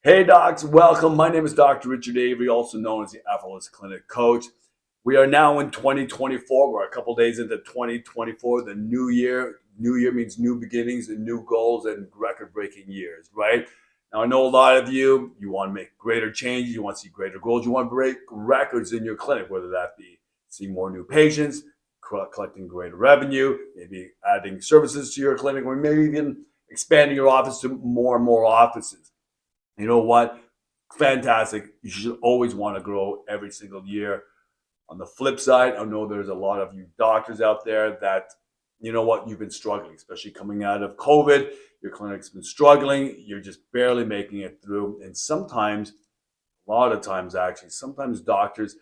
Hey docs, welcome. My name is Dr. Richard Avery, also known as the Effortless Clinic Coach. We are now in 2024. We're a couple days into 2024, the new year. New year means new beginnings and new goals and record-breaking years, right? Now, I know a lot of you want to make greater changes, you want to see greater goals, you want to break records in your clinic, whether that be seeing more new patients, collecting greater revenue, maybe adding services to your clinic, or maybe even expanding your office to more and more offices. You know what? Fantastic. You should always want to grow every single year. On the flip side, I know there's a lot of you doctors out there that, you know what, you've been struggling, especially coming out of COVID. Your clinic's been struggling. You're just barely making it through. And sometimes, a lot of times actually, sometimes doctors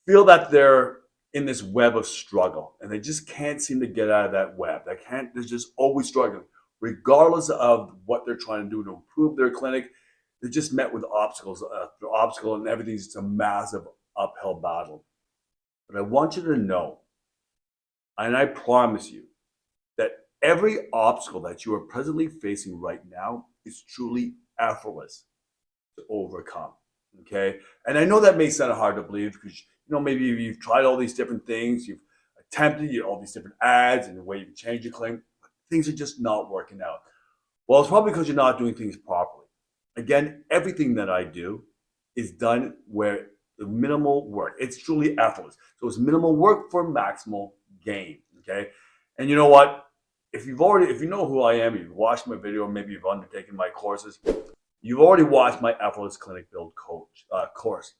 feel that they're in this web of struggle and they just can't seem to get out of that web. They're just always struggling. Regardless of what they're trying to do to improve their clinic, they just met with obstacles after obstacle, and everything's just a massive uphill battle. But I want you to know, and I promise you, that every obstacle that you are presently facing right now is truly effortless to overcome. Okay? And I know that may sound hard to believe because maybe you've tried all these different things, you've attempted all these different ads and the way you change your claim, but things are just not working out. Well, it's probably because you're not doing things properly. Again, everything that I do is done where the minimal work. It's truly effortless. So it's minimal work for maximal gain. Okay. And you know what? If you know who I am, you've watched my video, maybe you've undertaken my courses, you've already watched my Effortless Clinic Build course.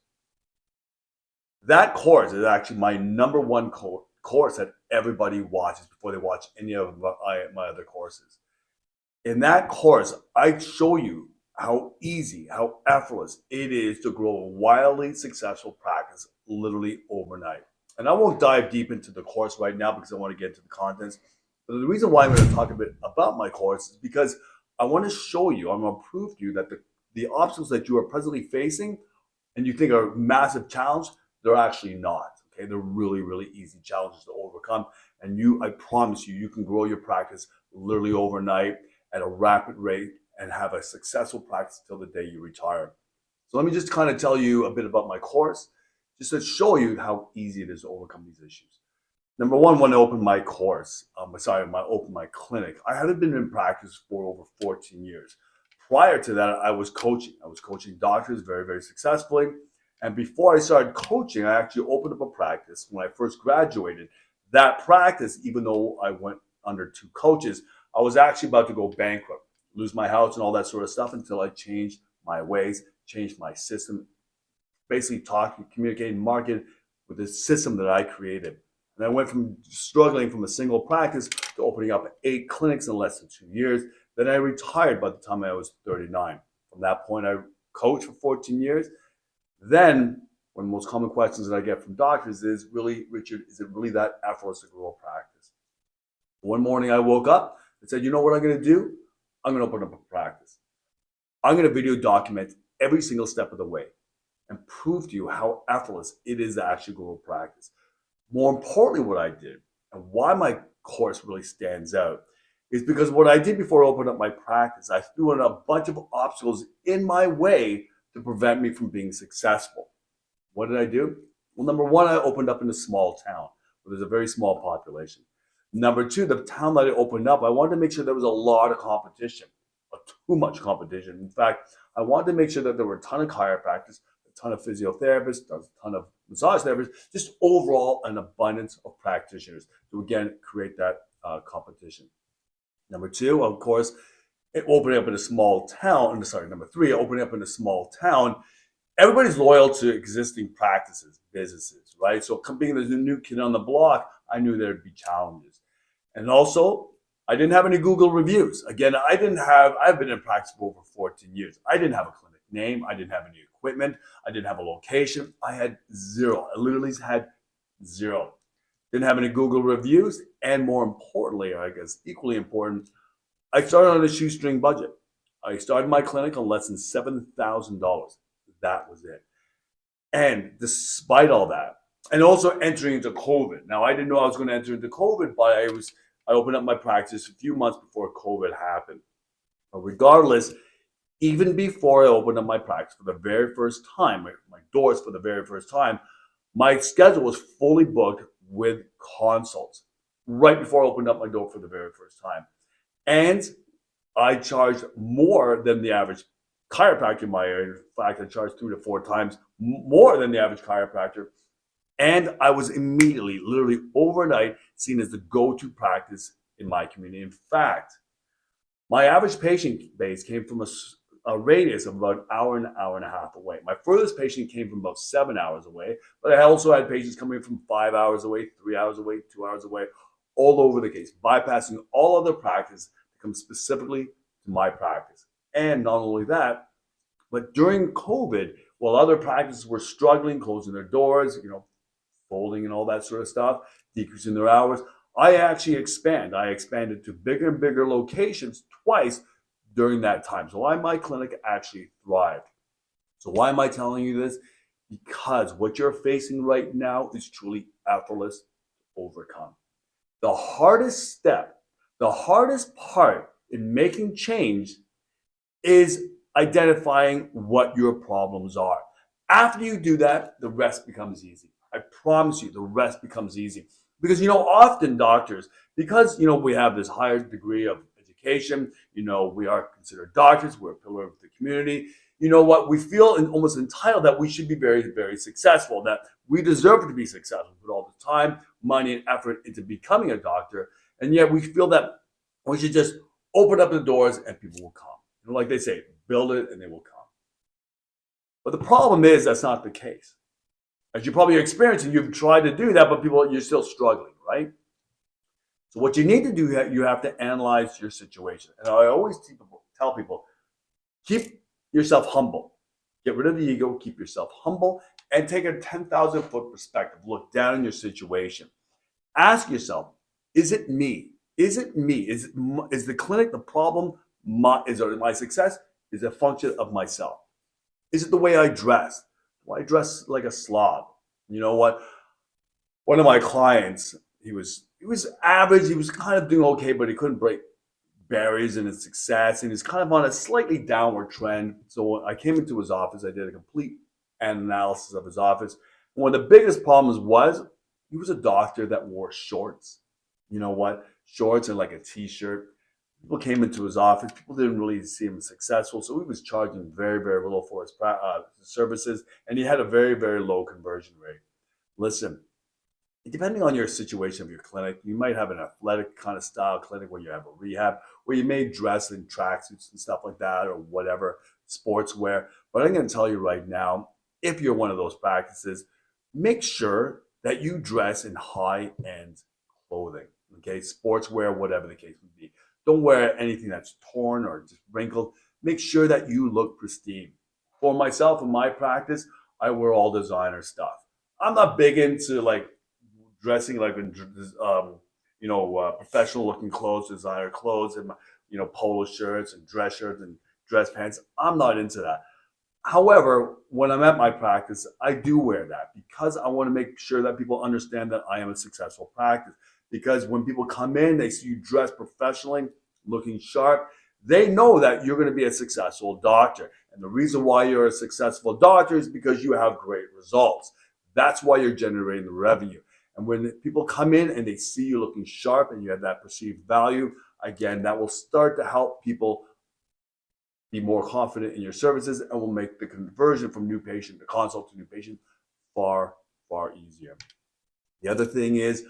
That course is actually my number one course that everybody watches before they watch any of my other courses. In that course, I show you how easy, how effortless it is to grow a wildly successful practice literally overnight. And I won't dive deep into the course right now because I want to get into the contents. But the reason why I'm going to talk a bit about my course is because I want to show you, I'm going to prove to you that the obstacles that you are presently facing and you think are a massive challenge, they're actually not. Okay, they're really, really easy challenges to overcome. And I promise you, you can grow your practice literally overnight at a rapid rate and have a successful practice till the day you retire. So let me just kind of tell you a bit about my course, just to show you how easy it is to overcome these issues. Number one, when I opened my course, opened my clinic, I hadn't been in practice for over 14 years. Prior to that, I was coaching. I was coaching doctors very, very successfully. And before I started coaching, I actually opened up a practice. When I first graduated, that practice, even though I went under two coaches, I was actually about to go bankrupt, lose my house and all that sort of stuff until I changed my ways, changed my system, basically talking, communicating, marketing with the system that I created. And I went from struggling from a single practice to opening up 8 clinics in less than 2 years. Then I retired by the time I was 39. From that point, I coached for 14 years. Then, one of the most common questions that I get from doctors is, really, Richard, is it really that effortless to grow a practice? One morning I woke up and said, you know what I'm going to do? I'm going to open up a practice. I'm going to video document every single step of the way and prove to you how effortless it is to actually grow a practice. More importantly, what I did and why my course really stands out is because what I did before I opened up my practice, I threw in a bunch of obstacles in my way to prevent me from being successful. What did I do? Well, number one, I opened up in a small town where there's a very small population. Number two, the town that I opened up, I wanted to make sure there was a lot of competition, too much competition. In fact, I wanted to make sure that there were a ton of chiropractors, a ton of physiotherapists, a ton of massage therapists, just overall an abundance of practitioners to, again, create that competition. Number two, of course, opening up in a small town. Number three, opening up in a small town. Everybody's loyal to existing practices, businesses, right? So being the new kid on the block, I knew there'd be challenges. And also, I didn't have any Google reviews. Again, I've been in practice for over 14 years. I didn't have a clinic name. I didn't have any equipment. I didn't have a location. I had zero. I literally had zero. Didn't have any Google reviews. And more importantly, I guess equally important, I started on a shoestring budget. I started my clinic on less than $7,000. That was it. And despite all that, and also entering into COVID. Now, I didn't know I was going to enter into COVID, but I opened up my practice a few months before COVID happened. But regardless, Even before I opened up my practice for the very first time, my doors for the very first time, my schedule was fully booked with consults right before I opened up my door for the very first time. And I charged more than the average chiropractor in my area. In fact, I charged 3 to 4 times more than the average chiropractor. And I was immediately, literally overnight, seen as the go-to practice in my community. In fact, my average patient base came from a radius of about an hour and a half away. My furthest patient came from about 7 hours away, but I also had patients coming from 5 hours away, 3 hours away, 2 hours away, all over the case, bypassing all other practice to come specifically to my practice. And not only that, but during COVID, while other practices were struggling, closing their doors, folding and all that sort of stuff, decreasing their hours, I actually I expanded to bigger and bigger locations twice during that time. So why my clinic actually thrived. So why am I telling you this? Because what you're facing right now is truly effortless to overcome. The hardest step, the hardest part in making change is identifying what your problems are. After you do that, the rest becomes easy. I promise you, the rest becomes easy. Because, often doctors, because, we have this higher degree of education, we are considered doctors, we're a pillar of the community. You know what? We feel almost entitled that we should be very, very successful, that we deserve to be successful, put all the time, money, and effort into becoming a doctor. And yet we feel that we should just open up the doors and people will come. Like they say, build it and they will come. But the problem is that's not the case. As you're probably experiencing, you've tried to do that, but you're still struggling, right? So what you need to do, you have to analyze your situation. And I always tell people, keep yourself humble. Get rid of the ego, keep yourself humble, and take a 10,000-foot perspective. Look down on your situation. Ask yourself, is it me? Is it me? Is the clinic the problem? Is it my success? Is it a function of myself? Is it the way I dress? Do I dress like a slob? You know what? One of my clients, he was average. He was kind of doing okay, but he couldn't break barriers in his success, and he's kind of on a slightly downward trend. So when I came into his office, I did a complete analysis of his office. And one of the biggest problems was he was a doctor that wore shorts. You know what? Shorts and like a t-shirt. People came into his office. People didn't really see him successful, so he was charging very, very little for his services, and he had a very, very low conversion rate. Listen, depending on your situation of your clinic, you might have an athletic kind of style clinic where you have a rehab, where you may dress in tracksuits and stuff like that, or whatever, sportswear. But I'm going to tell you right now, if you're one of those practices, make sure that you dress in high-end clothing, okay? Sportswear, whatever the case would be. Don't wear anything that's torn or just wrinkled. Make sure that you look pristine. For myself and my practice, I wear all designer stuff. I'm not big into like dressing like in professional looking clothes, designer clothes, and polo shirts and dress pants. I'm not into that. However, when I'm at my practice, I do wear that because I want to make sure that people understand that I am a successful practice. Because when people come in, they see you dressed professionally, looking sharp, they know that you're going to be a successful doctor. And the reason why you're a successful doctor is because you have great results. That's why you're generating the revenue. And when people come in and they see you looking sharp and you have that perceived value, again, that will start to help people be more confident in your services and will make the conversion from new patient to consult to new patient far, far easier. The other thing is,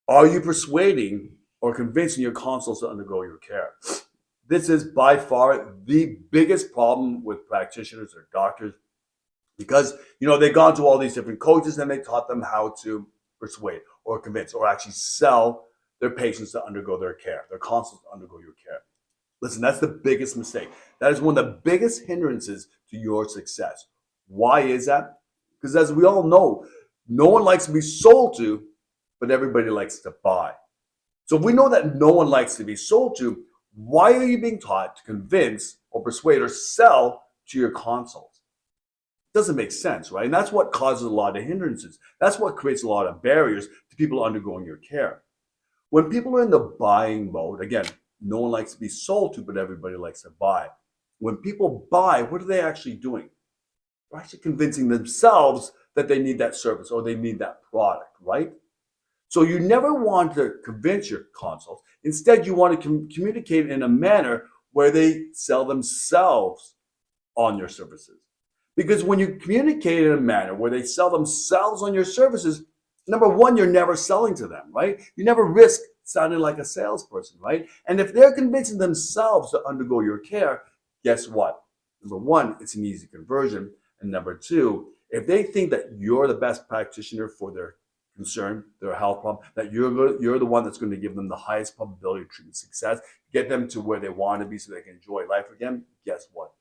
are you persuading or convincing your consults to undergo your care? This is by far the biggest problem with practitioners or doctors because, they've gone to all these different coaches and they taught them how to persuade or convince or actually sell their patients to undergo their care, their consults to undergo your care. Listen, that's the biggest mistake. That is one of the biggest hindrances to your success. Why is that? Because as we all know, no one likes to be sold to, but everybody likes to buy. So if we know that no one likes to be sold to, why are you being taught to convince or persuade or sell to your consults? It doesn't make sense, right? And that's what causes a lot of hindrances. That's what creates a lot of barriers to people undergoing your care. When people are in the buying mode, again, no one likes to be sold to, but everybody likes to buy. When people buy, what are they actually doing? They're actually convincing themselves that they need that service or they need that product, right? So you never want to convince your consults. Instead, you want to communicate in a manner where they sell themselves on your services. Because when you communicate in a manner where they sell themselves on your services, number one, you're never selling to them, right? You never risk sounding like a salesperson, right? And if they're convincing themselves to undergo your care, guess what? Number one, it's an easy conversion. And number two, if they think that you're the best practitioner for their concern, their health problem, that you're the one that's going to give them the highest probability of treatment success, get them to where they want to be so they can enjoy life again, guess what?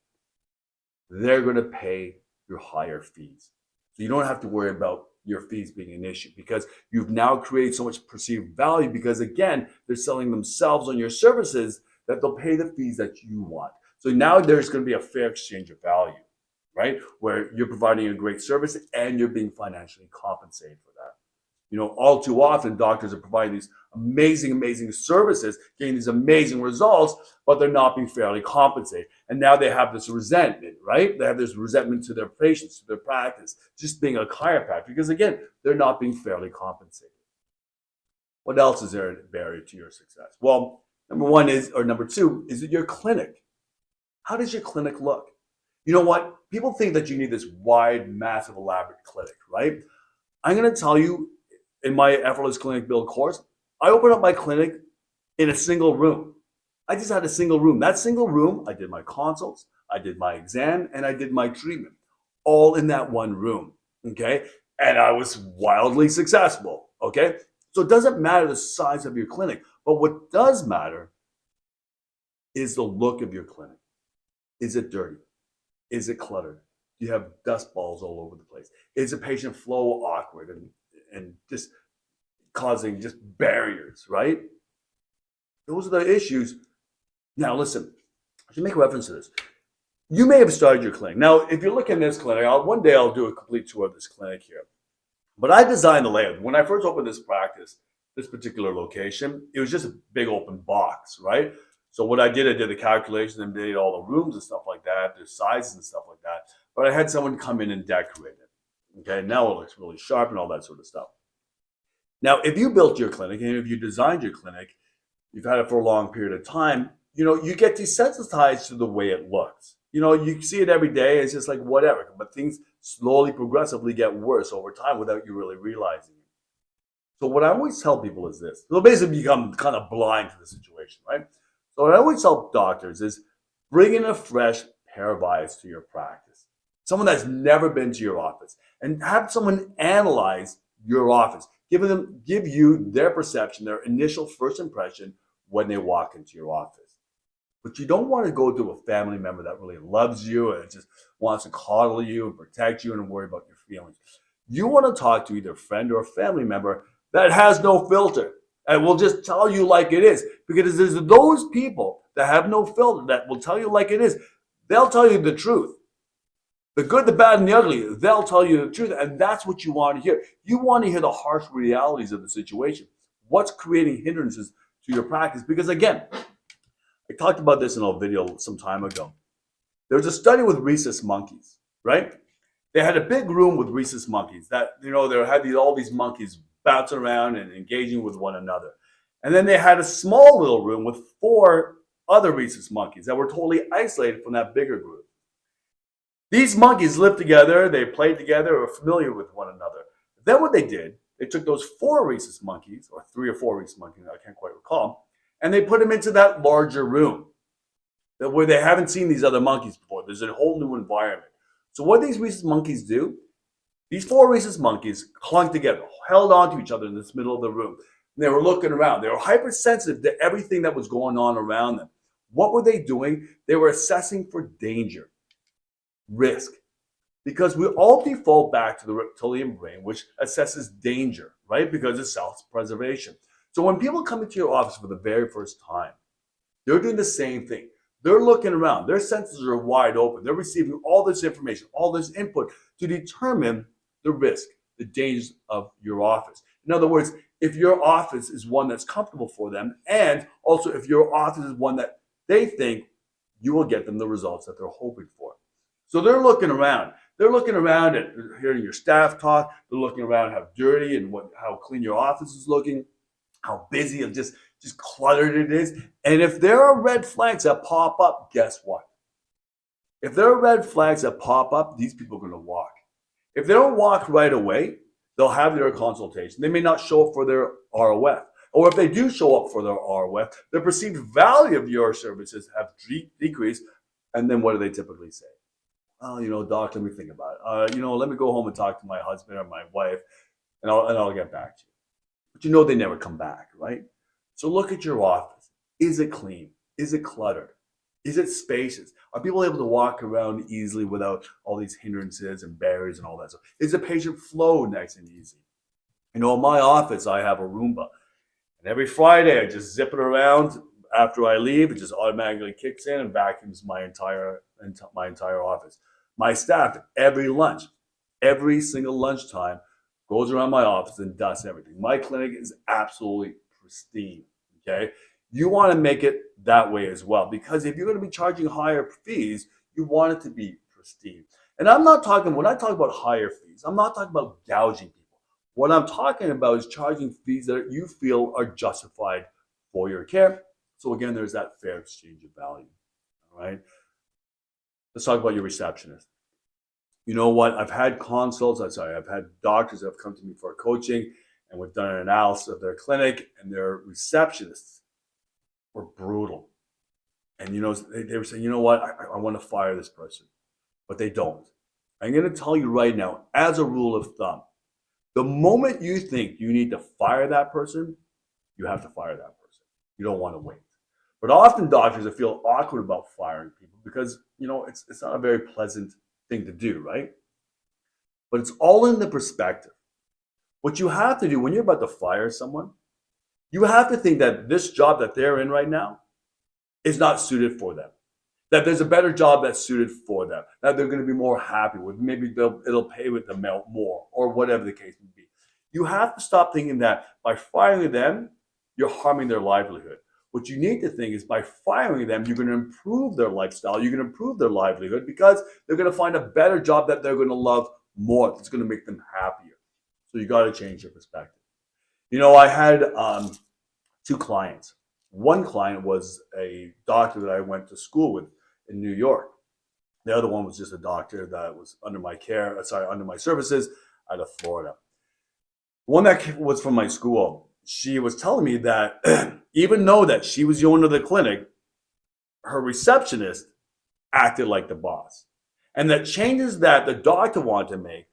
They're going to pay your higher fees. So you don't have to worry about your fees being an issue because you've now created so much perceived value because, again, they're selling themselves on your services that they'll pay the fees that you want. So now there's going to be a fair exchange of value, right? Where you're providing a great service and you're being financially compensated for that. You know, all too often, doctors are providing these amazing services, getting these amazing results, but they're not being fairly compensated. And now they have this resentment, right? They have this resentment to their patients, to their practice, just being a chiropractor, because again, they're not being fairly compensated. What else is there a barrier to your success? Well, number two, is it your clinic? How does your clinic look? You know what? People think that you need this wide, massive, elaborate clinic, right? I'm going to tell you, in my Effortless Clinic Build course, I opened up my clinic in a single room. I just had a single room. That single room, I did my consults, I did my exam, and I did my treatment, all in that one room, okay? And I was wildly successful, okay? So it doesn't matter the size of your clinic, but what does matter is the look of your clinic. Is it dirty? Is it cluttered? Do you have dust balls all over the place? Is the patient flow awkward and just causing just barriers, right? Those are the issues. Now, listen, I should make reference to this. You may have started your clinic. Now, if you're looking at this clinic, one day I'll do a complete tour of this clinic here. But I designed the layout. When I first opened this practice, this particular location, it was just a big open box, right? So what I did the calculations and did all the rooms and stuff like that, their sizes and stuff like that. But I had someone come in and decorate it. Okay, now it looks really sharp and all that sort of stuff. Now, if you built your clinic and if you designed your clinic, you've had it for a long period of time, you know, you get desensitized to the way it looks. You know, you see it every day, it's just like whatever, but things slowly, progressively get worse over time without you really realizing it. So what I always tell people is this. They'll basically become kind of blind to the situation, right? So what I always tell doctors is bring in a fresh pair of eyes to your practice. Someone that's never been to your office and have someone analyze your office. Give you their perception, their initial first impression when they walk into your office. But you don't want to go to a family member that really loves you and just wants to coddle you and protect you and worry about your feelings. You want to talk to either a friend or a family member that has no filter and will just tell you like it is. Because there's those people that have no filter that will tell you like it is. They'll tell you the truth. The good, the bad, and the ugly, they'll tell you the truth. And that's what you want to hear. You want to hear the harsh realities of the situation. What's creating hindrances to your practice? Because again, I talked about this in a video some time ago. There was a study with rhesus monkeys, right? They had a big room with rhesus monkeys that, you know, they had all these monkeys bouncing around and engaging with one another. And then they had a small little room with 4 other rhesus monkeys that were totally isolated from that bigger group. These monkeys lived together, they played together, were familiar with one another. Then what they did, they took those 4 rhesus monkeys, or 3 or 4 rhesus monkeys, I can't quite recall, and they put them into that larger room where they haven't seen these other monkeys before. There's a whole new environment. So what these rhesus monkeys do, these 4 rhesus monkeys clung together, held on to each other in this middle of the room. And they were looking around. They were hypersensitive to everything that was going on around them. What were they doing? They were assessing for danger, risk. Because we all default back to the reptilian brain, which assesses danger, right? Because it's self-preservation. So when people come into your office for the very first time, they're doing the same thing. They're looking around. Their senses are wide open. They're receiving all this information, all this input to determine the risk, the dangers of your office. In other words, if your office is one that's comfortable for them, and also if your office is one that they think you will get them the results that they're hoping for. So they're looking around. They're looking around at hearing your staff talk. They're looking around how dirty and how clean your office is looking, how busy and just cluttered it is. And if there are red flags that pop up, guess what? If there are red flags that pop up, these people are going to walk. If they don't walk right away, they'll have their consultation. They may not show up for their ROF. Or if they do show up for their ROF, the perceived value of your services have decreased. And then what do they typically say? Oh, doc, let me think about it. Let me go home and talk to my husband or my wife, and I'll get back to you. But they never come back, right? So look at your office. Is it clean? Is it cluttered? Is it spacious? Are people able to walk around easily without all these hindrances and barriers and all that stuff? Is the patient flow nice and easy? In my office, I have a Roomba. And every Friday, I just zip it around. After I leave, it just automatically kicks in and vacuums my entire office. My staff, every single lunchtime, goes around my office and dusts everything. My clinic is absolutely pristine, okay? You want to make it that way as well, because if you're going to be charging higher fees, you want it to be pristine. And when I talk about higher fees, I'm not talking about gouging people. What I'm talking about is charging fees that you feel are justified for your care. So again, there's that fair exchange of value, all right? Let's talk about your receptionist. You know what? I've had doctors that have come to me for coaching, and we've done an analysis of their clinic, and their receptionists were brutal. And they were saying, you know what? I want to fire this person, but they don't. I'm going to tell you right now, as a rule of thumb, the moment you think you need to fire that person, you have to fire that person. You don't want to wait. But often doctors feel awkward about firing people because, it's not a very pleasant thing to do, right? But it's all in the perspective. What you have to do when you're about to fire someone, you have to think that this job that they're in right now is not suited for them. That there's a better job that's suited for them. That they're going to be more happy with. Maybe it'll pay with them more, or whatever the case may be. You have to stop thinking that by firing them, you're harming their livelihood. What you need to think is by firing them, you're going to improve their lifestyle. You're going to improve their livelihood because they're going to find a better job that they're going to love more. That's going to make them happier. So you got to change your perspective. I had 2 clients. One client was a doctor that I went to school with in New York. The other one was just a doctor that was under my services out of Florida. One that was from my school, she was telling me that even though that she was the owner of the clinic, her receptionist acted like the boss. And that changes that the doctor wanted to make,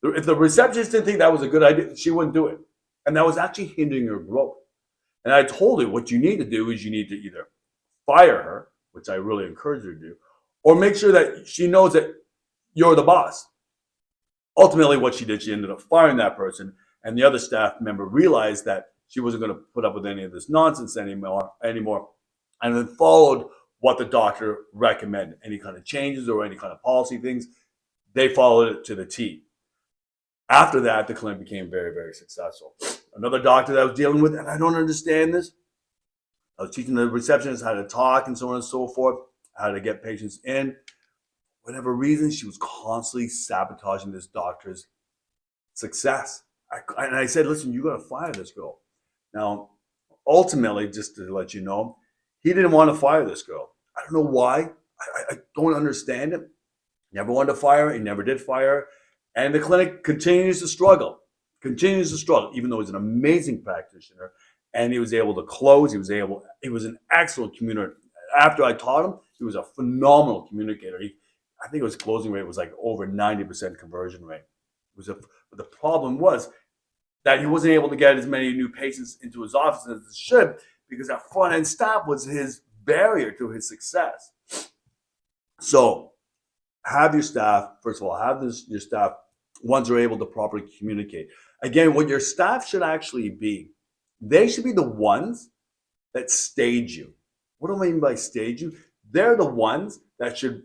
if the receptionist didn't think that was a good idea, she wouldn't do it. And that was actually hindering her growth. And I told her what you need to do is you need to either fire her, which I really encourage her to do, or make sure that she knows that you're the boss. Ultimately, what she did, she ended up firing that person. And the other staff member realized that she wasn't going to put up with any of this nonsense anymore, and then followed what the doctor recommended. Any kind of changes or any kind of policy things, they followed it to the T. After that, the clinic became very, very successful. Another doctor that I was dealing with, and I don't understand this, I was teaching the receptionist how to talk and so on and so forth, how to get patients in. For whatever reason, she was constantly sabotaging this doctor's success. And I said, listen, you got to fire this girl. Now, ultimately, just to let you know, he didn't want to fire this girl. I don't know why. I don't understand it. Never wanted to fire her. He never did fire her. And the clinic continues to struggle, even though he's an amazing practitioner. And he was able to close. He was an excellent communicator. After I taught him, he was a phenomenal communicator. I think his closing rate was like over 90% conversion rate. But the problem was that he wasn't able to get as many new patients into his office as he should because that front end staff was his barrier to his success. So have your staff, first of all, your staff, ones who are able to properly communicate. Again, what your staff should actually be, they should be the ones that stage you. What do I mean by stage you? They're the ones that should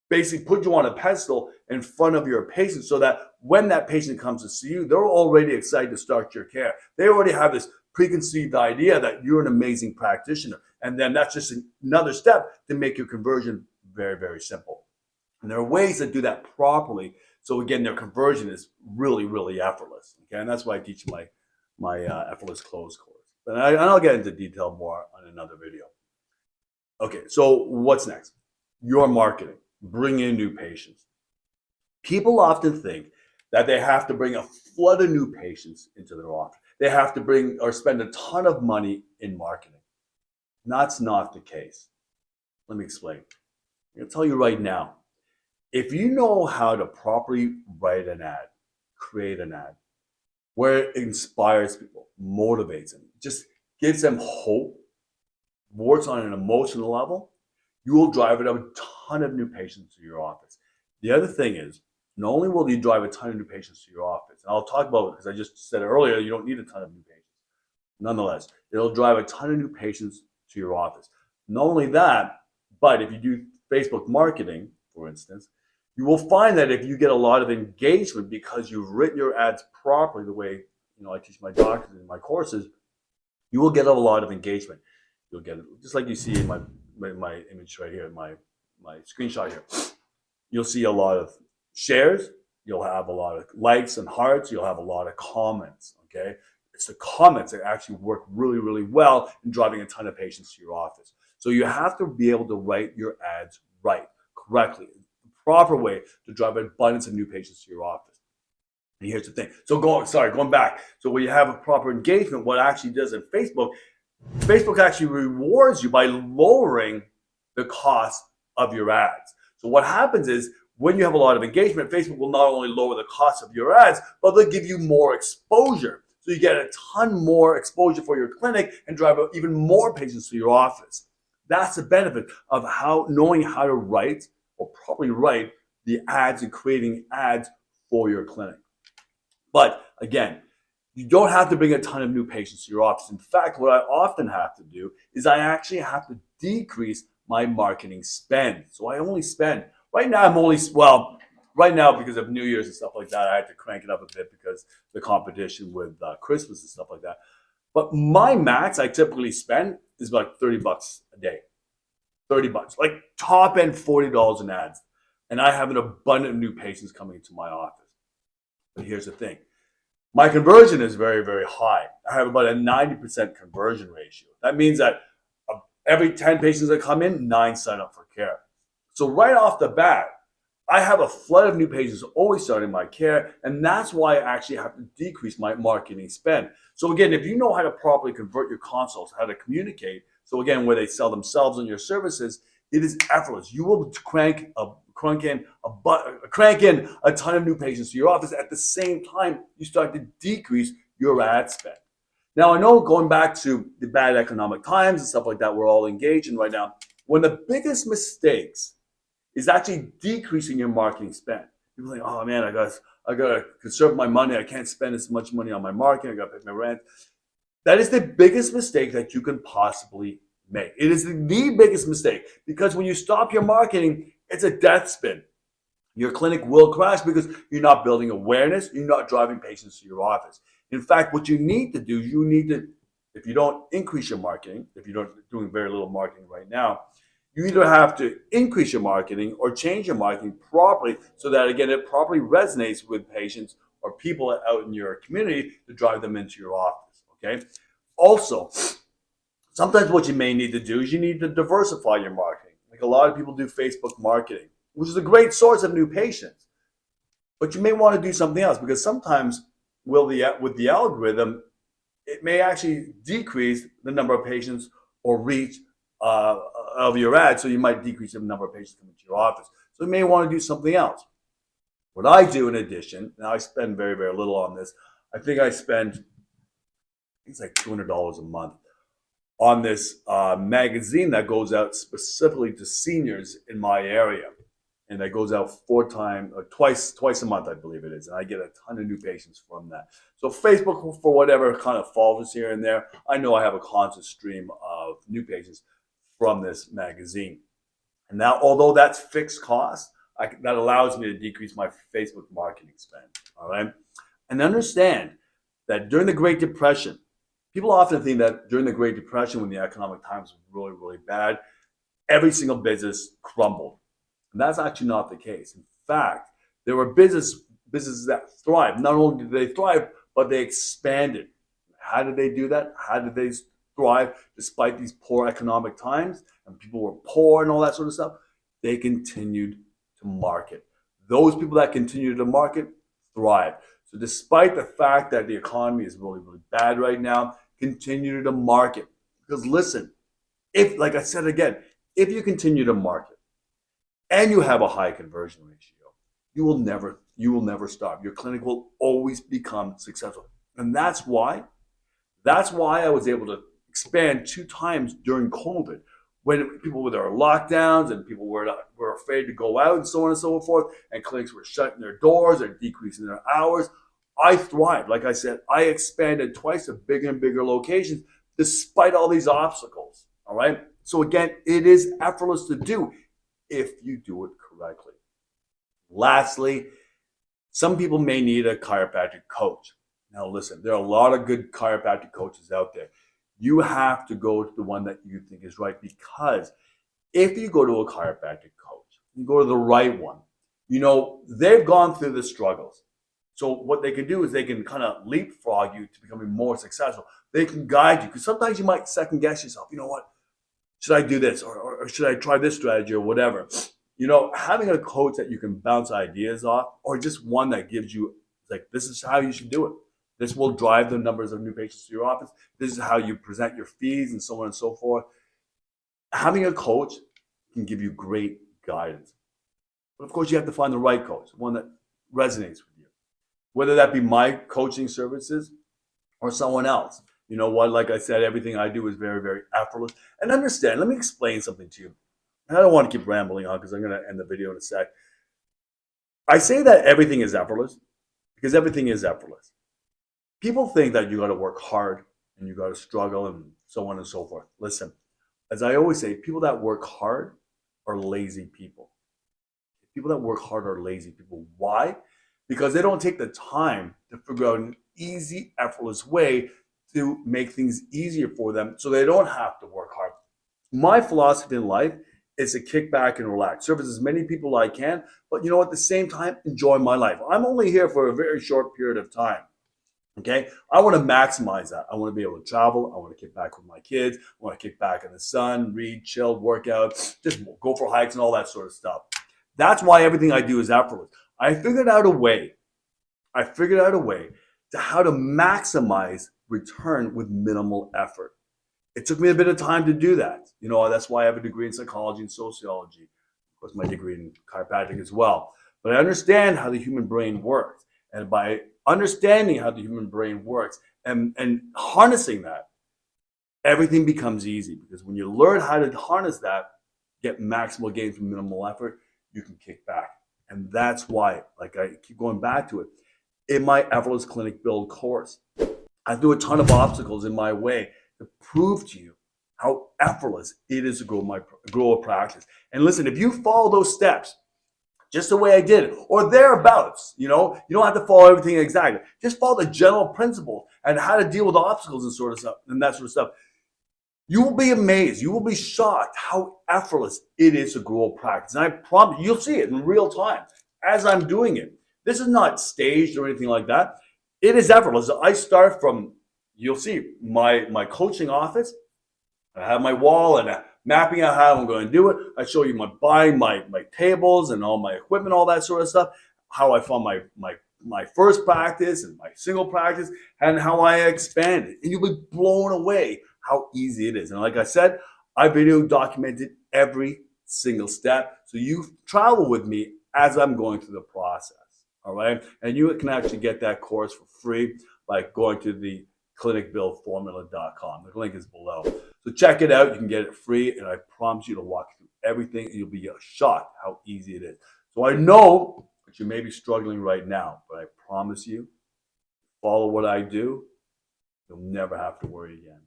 basically put you on a pedestal in front of your patient so that when that patient comes to see you, they're already excited to start your care. They already have this preconceived idea that you're an amazing practitioner. And then that's just another step to make your conversion very, very simple. And there are ways to do that properly. So again, their conversion is really, really effortless. Okay, and that's why I teach my effortless close course. And I'll get into detail more on another video. Okay, so what's next? Your marketing. Bring in new patients. People often think that they have to bring a flood of new patients into their office. They have to bring or spend a ton of money in marketing. That's not the case. Let me explain. I'm going to tell you right now. If you know how to properly write an ad, create an ad, where it inspires people, motivates them, just gives them hope, works on an emotional level, you will drive a ton of new patients to your office. The other thing is, not only will you drive a ton of new patients to your office, and I'll talk about it because I just said earlier, you don't need a ton of new patients. Nonetheless, it'll drive a ton of new patients to your office. Not only that, but if you do Facebook marketing, for instance, you will find that if you get a lot of engagement because you've written your ads properly, the way I teach my doctors in my courses, you will get a lot of engagement. You'll get it just like you see in my image right here, my screenshot here. You'll see a lot of shares. You'll have a lot of likes and hearts. You'll have a lot of comments. Okay, it's the comments that actually work really, really well in driving a ton of patients to your office. So you have to be able to write your ads right, correctly, the proper way to drive an abundance of new patients to your office. And here's the thing. So going back. So when you have a proper engagement, what it actually does in Facebook actually rewards you by lowering the cost of your ads. So what happens is when you have a lot of engagement, Facebook will not only lower the cost of your ads, but they'll give you more exposure. So you get a ton more exposure for your clinic and drive even more patients to your office. That's the benefit of knowing how to write or properly write the ads and creating ads for your clinic. But again, you don't have to bring a ton of new patients to your office. In fact, what I often have to do is I actually have to decrease my marketing spend. So I only spend, right now because of New Year's and stuff like that, I had to crank it up a bit because the competition with Christmas and stuff like that. But my max I typically spend is about $30 a day. $30, like top end $40 in ads. And I have an abundance of new patients coming into my office. But here's the thing. My conversion is very, very high. I have about a 90% conversion ratio. That means that every 10 patients that come in, 9 sign up for care. So right off the bat, I have a flood of new patients always starting my care, and that's why I actually have to decrease my marketing spend. So again, if you know how to properly convert your consults, how to communicate, so again, where they sell themselves and your services, it is effortless. You will crank in a ton of new patients to your office. At the same time, you start to decrease your ad spend. Now, I know going back to the bad economic times and stuff like that we're all engaged in right now, one of the biggest mistakes is actually decreasing your marketing spend. People think, oh man, I gotta conserve my money. I can't spend as much money on my marketing. I gotta pay my rent. That is the biggest mistake that you can possibly make. It is the biggest mistake because when you stop your marketing, it's a death spin. Your clinic will crash because you're not building awareness. You're not driving patients to your office. In fact, what you need to do, if you don't increase your marketing, if you're doing very little marketing right now, you either have to increase your marketing or change your marketing properly so that, again, it properly resonates with patients or people out in your community to drive them into your office, okay? Also, sometimes what you may need to do is you need to diversify your marketing. Like a lot of people do Facebook marketing, which is a great source of new patients. But you may want to do something else because sometimes with the algorithm, it may actually decrease the number of patients or reach of your ad, so you might decrease the number of patients coming to your office. So you may want to do something else. What I do in addition, now I spend very, very little on this. I think it's like $200 a month on this magazine that goes out specifically to seniors in my area. And that goes out twice a month, I believe it is. And I get a ton of new patients from that. So Facebook, for whatever kind of falls here and there, I know I have a constant stream of new patients from this magazine. And now, although that's fixed cost, that allows me to decrease my Facebook marketing spend, all right? And understand that during the Great Depression, People often think that during the Great Depression, when the economic times were really, really bad, every single business crumbled. And that's actually not the case. In fact, there were businesses that thrived. Not only did they thrive, but they expanded. How did they do that? How did they thrive despite these poor economic times and people were poor and all that sort of stuff? They continued to market. Those people that continued to market thrive. So despite the fact that the economy is really, really bad right now, continue to market. Because listen, if, like I said again, if you continue to market and you have a high conversion ratio, you will never stop. Your clinic will always become successful. And that's why I was able to expand 2 times during COVID, when people were there lockdowns and people were afraid to go out and so on and so forth, and clinics were shutting their doors or decreasing their hours. I thrived. Like I said, I expanded twice to bigger and bigger locations despite all these obstacles. All right. So again, it is effortless to do if you do it correctly. Lastly, some people may need a chiropractic coach. Now, listen, there are a lot of good chiropractic coaches out there. You have to go to the one that you think is right, because if you go to a chiropractic coach, you go to the right one, they've gone through the struggles. So what they can do is they can kind of leapfrog you to becoming more successful. They can guide you, because sometimes you might second guess yourself. You know what? Should I do this, or should I try this strategy or whatever? Having a coach that you can bounce ideas off, or just one that gives you, like, this is how you should do it. This will drive the numbers of new patients to your office. This is how you present your fees and so on and so forth. Having a coach can give you great guidance. But of course, you have to find the right coach, one that resonates with you. Whether that be my coaching services or someone else. You know what? Like I said, everything I do is very, very effortless. And understand, let me explain something to you. And I don't want to keep rambling on because I'm going to end the video in a sec. I say that everything is effortless because everything is effortless. People think that you got to work hard and you got to struggle and so on and so forth. Listen, as I always say, people that work hard are lazy people. People that work hard are lazy people. Why? Because they don't take the time to figure out an easy, effortless way to make things easier for them so they don't have to work hard. My philosophy in life is to kick back and relax, service as many people as I can, but at the same time, enjoy my life. I'm only here for a very short period of time. Okay, I want to maximize that. I want to be able to travel. I want to kick back with my kids. I want to kick back in the sun, read, chill, work out, just go for hikes and all that sort of stuff. That's why everything I do is effortless. I figured out a way to how to maximize return with minimal effort. It took me a bit of time to do that. That's why I have a degree in psychology and sociology. Of course, my degree in chiropractic as well. But I understand how the human brain works. And by understanding how the human brain works and harnessing that, everything becomes easy. Because when you learn how to harness that, get maximal gains from minimal effort, you can kick back. And that's why, like I keep going back to it, in my Effortless Clinic Build course, I threw a ton of obstacles in my way to prove to you how effortless it is to grow a practice. And listen, if you follow those steps, just the way I did it, or thereabouts, you don't have to follow everything exactly. Just follow the general principles and how to deal with obstacles and sort of stuff and that sort of stuff. You will be amazed. You will be shocked how effortless it is to grow a practice. And I promise you'll see it in real time as I'm doing it. This is not staged or anything like that. It is effortless. I start from, you'll see my coaching office. I have my wall and mapping out how I'm going to do it. I show you buying my tables and all my equipment, all that sort of stuff, how I found my first practice and my single practice, and how I expanded. And you'll be blown away how easy it is. And like I said, I video documented every single step. So you travel with me as I'm going through the process. All right. And you can actually get that course for free by going to the clinicbuildformula.com. The link is below. So check it out. You can get it free. And I promise you to walk through everything. And you'll be shocked how easy it is. So I know that you may be struggling right now, but I promise you, follow what I do. You'll never have to worry again.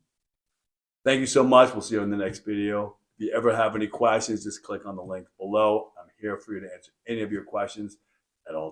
Thank you so much. We'll see you in the next video. If you ever have any questions, just click on the link below. I'm here for you to answer any of your questions at all.